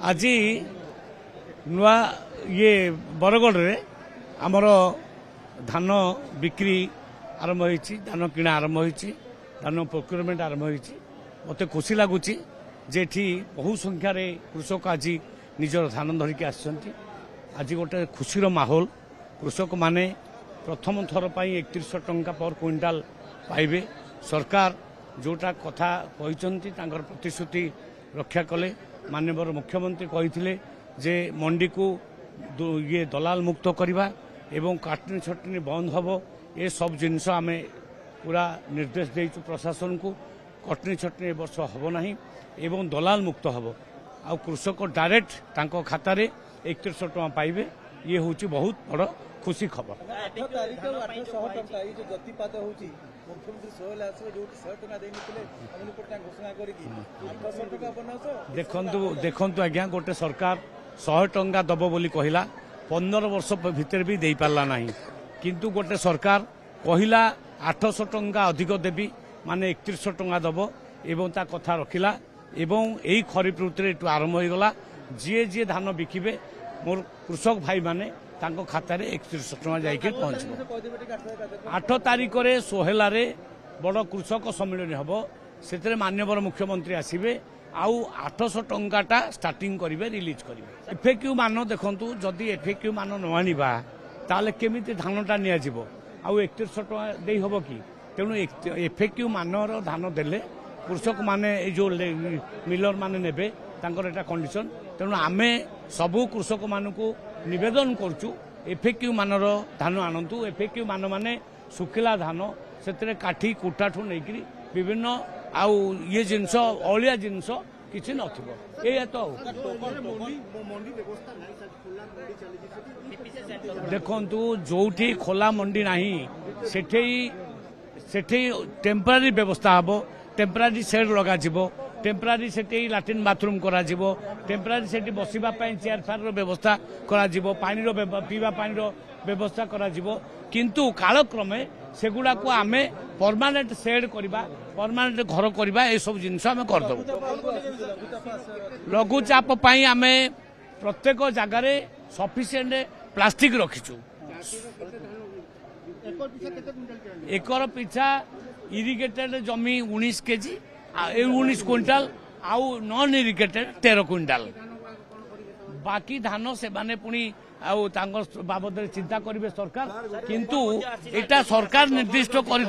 आज नुआ ये बरगढ़ रे आमर धान बिक्री आरंभ होती धान किणा आरंभ होती धान प्रोक्योरमेंट आरंभ होती मत खुशी लगुच जे बहु संख्यार कृषक आज निजर धान धरिकी आज गोटे खुशीर माहौल कृषक माने प्रथम थर पर 3100 टंका पर क्विंटाल पाइबे। सरकार जोटा कथा कहते प्रतिश्रुति रक्षा कले। माननीय मुख्यमंत्री कहते जे मंडी को ये दलाल मुक्त करवा एवं काटनी छटनी बंद हम ये सब जिनस आम पूरा निर्देश देचु प्रशासन को। कटनी छटनी ए वर्ष हम ना एवं दलाल मुक्त हम आ कृषक डायरेक्ट तांको खाता रे 3100 टका पाइबे। ये हूँ बहुत बड़ खुशी खबर। देखु आज्ञा गोटे सरकार 100 टंका दब बोली कहला 15 वर्ष भितर भी दे पारला नहीं किंतु गोटे सरकार कहला 800 टंका अधिक देवी माने 3100 टंका दब एवं ता कथा रखिला एवं यही खरीफ ऋतु आरंभ हो गला। जी जी धान बिकिबे मोर कृषक भाई माने तांको खाता रे 3100 टंका जाइके पहुंच 8 तारीख रे सोहेला रे बड़ कृषक सम्मेलन हम से माननीय मुख्यमंत्री आसबे आउ 800 टंकाटा स्टार्टिंग करेंगे रिलीज करेंगे। एफएक्यू मान देखु जदि एफएक्यू मान न आनिबा ताले केमिति धानटा निया जिवो आउ 3100 टंका देई हबो कि तेणु एफएक्यू मानर धान देले कृषक माने जो मिलर माने नेबे तांकर एटा कंडीशन। तेणु आमे सबु कृषक मानकु निवेदन करचु एफएक्यू मानर धान आनंतु। एफएक्यू मान माने सुखिला धान से काठी कुटाठू नहीं विभिन्न आउ ये जिनस अलिया जिनस किसी नथिबो ए तो देखंतु जोठी खोला मंडी नाही सेठी टेम्परारी व्यवस्था हबो। टेम्परारी शेड लगा जिवो टेम्परारी सेठी लैट्रिन बाथरूम करा जिवो टेम्परारी सेठी बसिबा पई चेयर फार व्यवस्था करा जिवो पानी रो पीवा पानी रो व्यवस्था करा जिवो किंतु कालक्रमे सेगुड़ा को आमे परमानेंट शेड करबा परमानेंट घर करबा ए सब जिनस आमे कर दबो। लघुचाप पई आमे प्रत्येक जगार सफिशिएंट प्लास्टिक रखिचु। एकर पिछा इरिगेटेड जमी 19 केजी 19 क्विंटाल आउ नॉन इरिगेटेड 13 क्विंटाल बाकी धान से माने पुणी आउ बाबद चिंता करेंगे सरकार किंतु एटा सरकार निर्दिष्ट कर